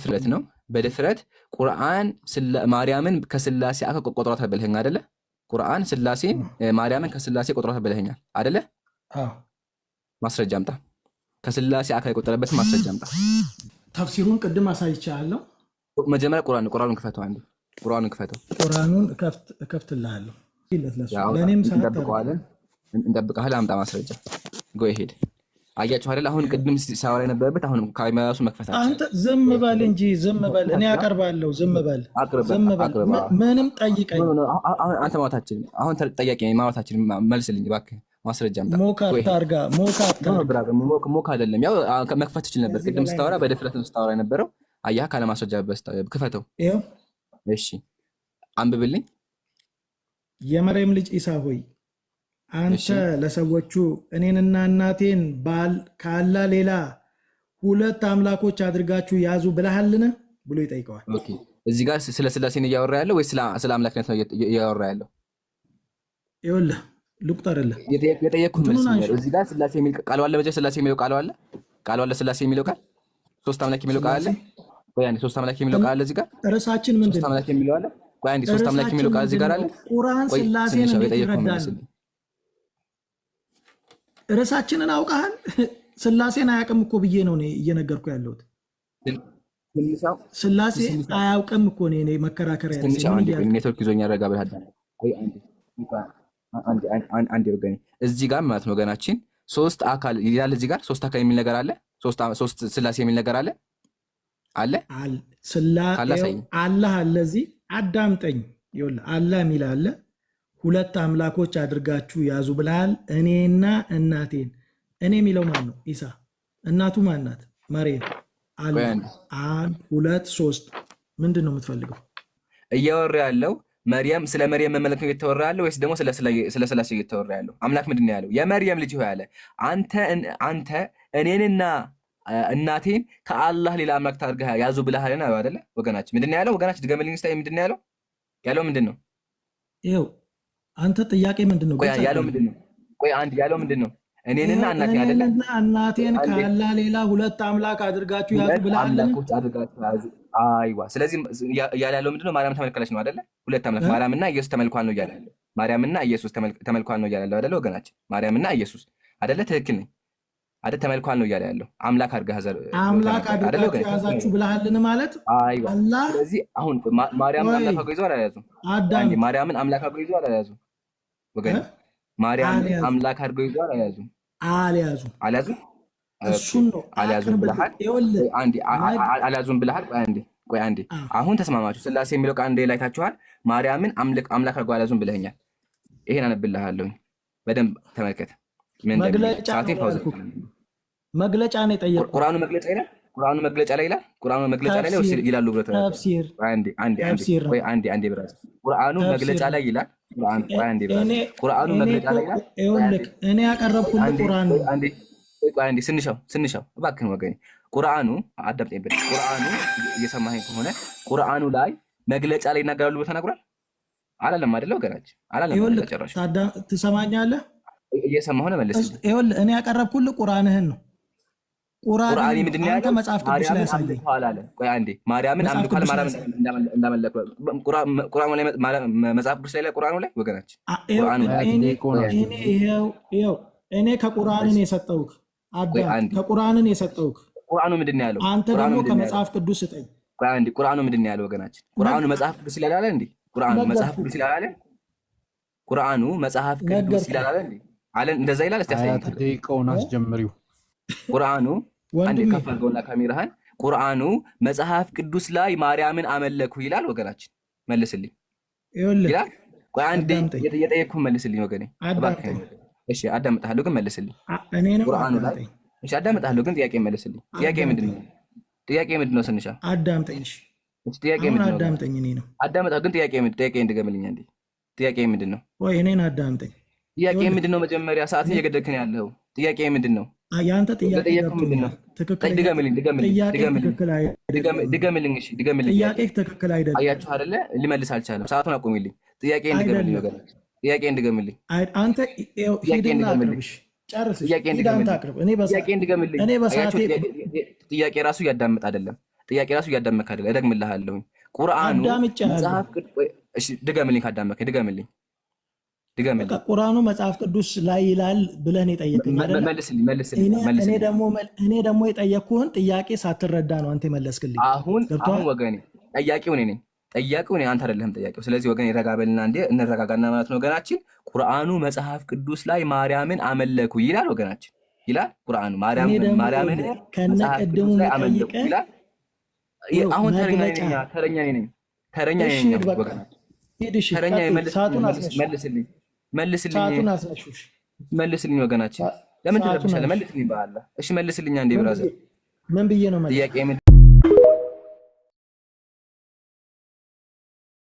በድፍረት ነው በድፍረት ቁርአን ማርያምን ከስላሴ አካል ቆጥሯታል ብለኸኝ አይደለ? ቁርአን ስላሴ ማርያምን ከስላሴ ቆጥሯታል ብለኸኛል አይደለ? ማስረጃ አምጣ። ከስላሴ አካል የቆጠረበትን ማስረጃ አምጣ። ተፍሲሩን ቅድም አሳይቻለሁ። መጀመሪያ ቁርአኑን ክፈተው። አንዴ ቁርአኑን ክፈተው። ቁርአኑን እከፍትልሃለሁ። ለእኔም እንጠብቅሃለን። አምጣ ማስረጃ። ጎ ሄድ። አያችሁ አይደል? አሁን ቅድም ሳወራ የነበረበት አሁን ካሜራሱ መክፈታችን። አንተ ዝም በል እንጂ ዝም በል። እኔ አቀርባለሁ። ዝም በል ምንም ጠይቀኝ። አንተ ማውታችን አሁን ጠያቂ ማውታችን መልስልኝ እባክህ። ማስረጃ አምጣ። ሞካ አይደለም ያው መክፈት ትችል ነበር። ቅድም ስታወራ በድፍረት ስታወራ የነበረው አያህ ካለ ማስረጃ ክፈተው። እሺ አንብብልኝ። የመርየም ልጅ ኢሳ ሆይ አንተ ለሰዎቹ እኔንና እናቴን ከአላህ ሌላ ሁለት አምላኮች አድርጋችሁ ያዙ ብለሃልን ብሎ ይጠይቀዋል። ኦኬ እዚህ ጋር ስለ ስላሴ ነው እያወራ ያለው ወይስ ስለ አምላክነት ነው እያወራ ያለው? ይኸውልህ ልቁጠርልህ የጠየቅኩህ መልስ ነው። እዚህ ጋር ስላሴ የሚል ቃል አለ። በጀ ስላሴ የሚለው ቃል አለ። ስላሴ የሚለው ቃል ሶስት አምላክ የሚለው ቃል አለ ወይ? አንዴ ሶስት አምላክ የሚለው ቃል አለ እዚህ ጋር። ርዕሳችን ምንድን ነው? ሶስት አምላክ የሚለው አለ ወይ? አንዴ ሶስት አምላክ የሚለው ቃል እዚህ ጋር አለ። ቁርአን ስላሴን እንዴት ይረዳል? ርዕሳችንን አውቀሃል? ስላሴን አያውቅም እኮ ብዬ ነው እየነገርኩ ያለሁት። ስላሴ አያውቅም እኮ እኔ መከራከሪያ ኔትወርክ ይዞኛ ረጋ ብለህ አንዴ ወገኔ እዚህ ጋር ማለት ነው ወገናችን ሶስት አካል ይላል። እዚህ ጋር ሶስት አካል የሚል ነገር አለ። ሶስት ስላሴ የሚል ነገር አለ አላህ አለ። እዚህ አዳምጠኝ። ይኸውልህ አላህ የሚል አለ። ሁለት አምላኮች አድርጋችሁ ያዙ ብለሃል። እኔና እናቴን። እኔ የሚለው ማን ነው? ኢሳ። እናቱ ማን ናት? መርየም። አንድ ሁለት ሶስት። ምንድን ነው የምትፈልገው? እያወራ ያለው መርየም ስለ መርየም መመለክ ነው እየተወራ ያለው ወይስ ደግሞ ስለ ስላሴ እየተወራ ያለው? አምላክ ምንድን ነው ያለው? የመርየም ልጅ ሆይ ያለ አንተ እኔንና እናቴን ከአላህ ሌላ አምላክ ታርገህ ያዙ ብለሃል ነው አይደለ? ወገናችን ምንድን ነው ያለው? ወገናችን ድገምልኝ እስኪ። ምንድን ነው ያለው ምንድን ነው? ይኸው አንተ ጥያቄ ምንድን ነው ያለው? ምንድን ነው? ቆይ አንድ ያለው ምንድን ነው? እኔንና እናቴን አይደለ? እናቴን ከአላህ ሌላ ሁለት አምላክ አድርጋችሁ ያዙ ብለሃል። አይዋ። ስለዚህ እያለ ያለው ምንድን ነው? ማርያም ተመልካለች ነው አይደለ? ሁለት አምላክ ማርያምና ኢየሱስ ተመልኳል ነው እያለ ያለው። ማርያምና ኢየሱስ ተመልኳል ነው እያለ ያለው አይደለ? ወገናችን ማርያምና ኢየሱስ አይደለ? ትክክል ነኝ አይደል? ተመልኳል ነው እያለ ያለው። አምላክ አድርጋችሁ ያዛችሁ ብለሃልን ማለት አላህ። ስለዚህ አሁን ማርያምን አምላክ አድርገው ይዘው አልያዙም። ማርያምን አምላክ አድርገው ይዘው አልያዙም። ወገን ማርያምን አምላክ አድርገው ይዘው አልያዙም። እሱን ነው አልያዙም ብለሃል። ቆይ አንዴ አሁን ተስማማችሁ። ስላሴ የሚለው ቃል እንደ ላይ ታችኋል። ማርያምን አምላክ አድርገው አልያዙም ብለኸኛል። ይሄን አነብልሃለሁ። በደንብ ተመልከት። መግለጫ ነው የጠየቁት። ቁርአኑ መግለጫ ይላል። ቁርአኑ መግለጫ ላይ ይላል። ቁርአኑ መግለጫ ላይ ነው ይላሉ ብሎ ተፍሲር። አንዴ ብራስ ቁርአኑ መግለጫ ላይ ይላል። ቁርአኑ መግለጫ ላይ ይላል። እኔ ያቀረብኩት ቁርአን ነው። አንዴ ስንሻው እባክህን ወገኔ። ቁርአኑ አዳምጠኝ። ቁርአኑ እየሰማኸኝ ከሆነ ቁርአኑ ላይ መግለጫ ላይ ይናገራሉ ብሎ ተናግሯል አላለም አይደለ? ወገናችን አላለም። ተጨራሽ ትሰማኛለህ? እየሰማሁ ነው። መልስ። ይኸውልህ እኔ ያቀረብኩልህ ቁርአንህን ነው። ቁርአን ምንድን ነው ያለው? መጽሐፍ ቅዱስ ላይ ያሳየኝ። ቆይ አንዴ ማርያምን አምልኳል። ማርያምን እንዳመለከ ቁርአኑ ላይ መጽሐፍ ቅዱስ ላይ ቁርአኑ ላይ ወገናችን ቁርአኑ እኔ ከቁርአንን የሰጠውክ አዳም ከቁርአንን የሰጠውክ። ቁርአኑ ምንድን ነው ያለው? አንተ ደግሞ ከመጽሐፍ ቅዱስ ስጠኝ። ቆይ አንዴ ቁርአኑ ምንድን ነው ያለው ወገናችን? ቁርአኑ መጽሐፍ ቅዱስ ይላል እንዴ? ቁርአኑ መጽሐፍ ቅዱስ ይላል። ቁርአኑ መጽሐፍ ቅዱስ ይላል እንዴ? አለን እንደዛ ይላል። እስቲ አሳየኝ። ደቂቃውን አስጀምሪው። ቁርአኑ አንዴ ከፍ አድርገውና ካሜራህን። ቁርአኑ መጽሐፍ ቅዱስ ላይ ማርያምን አመለኩ ይላል ወገናችን? መልስልኝ ይላል። ቆይ አንዴ የጠየቅኩህን መልስልኝ ወገኔ እባክህ። እሺ አዳምጣለሁ ግን መልስልኝ። ቁርአኑ ላይ እሺ አዳምጣለሁ ግን ጥያቄ መልስልኝ። ጥያቄ ምንድነው? ስንሻ አዳምጠኝ። እሺ ጥያቄ ምንድነው? አዳምጠኝ። እኔ ነው አዳምጣለሁ ግን ጥያቄ እንድገምልኝ አንዴ። ጥያቄ ምንድነው? ወይ እኔን አዳምጠኝ። ጥያቄ ምንድነው? መጀመሪያ ሰዓትን እየገደልክን ያለው ጥያቄ ምንድነው? ያንተ ጥያቄ ምንድነው? ድገምልኝ። እሺ ድገምልኝ። ጥያቄ ትክክል አይደለም። አያችሁ አይደለ? ሊመልስ አልቻለም። ሰዓቱን አቁሚልኝ። ጥያቄ እንድገምልኝ ነገር ጥያቄ እንድገምልኝ። አንተ ሂድና አቅርብሽ ጨርስ። ጥያቄ እንድገምልኝ። ጥያቄ ራሱ እያዳምጥ አይደለም። ጥያቄ ራሱ እያዳመክ አይደለ? እደግምልሃለሁ። ቁርአኑ መጽሐፍ እሺ፣ ድገምልኝ። ካዳመከ ድገምልኝ። በቃ ቁርአኑ መጽሐፍ ቅዱስ ላይ ይላል ብለህ ነው የጠየቀኝ አይደል? እኔ ደግሞ የጠየኩህን ጥያቄ ሳትረዳ ነው አንተ የመለስክልኝ። አሁን ወገኔ ጠያቂው እኔ ነኝ። ጠያቂው እኔ አንተ አይደለህም ጠያቂው። ስለዚህ ወገኔ ረጋ በልና እንዴ እንረጋጋና ማለት ነው ወገናችን። ቁርአኑ መጽሐፍ ቅዱስ ላይ ማርያምን አመለኩ ይላል ወገናችን፣ ይላል ቁርአኑ ማርያምን ከነቀድሙ አመለኩ ይላል። አሁን ተረኛ ነኝ ወገናችን፣ ተረኛ መልስልኝ ወገናችን። ለምን ትረብሻለህ? መልስልኝ በአላህ። እሺ መልስልኝ አንዴ ብራዘር። ምን ብዬ ነው ጥያቄ ምን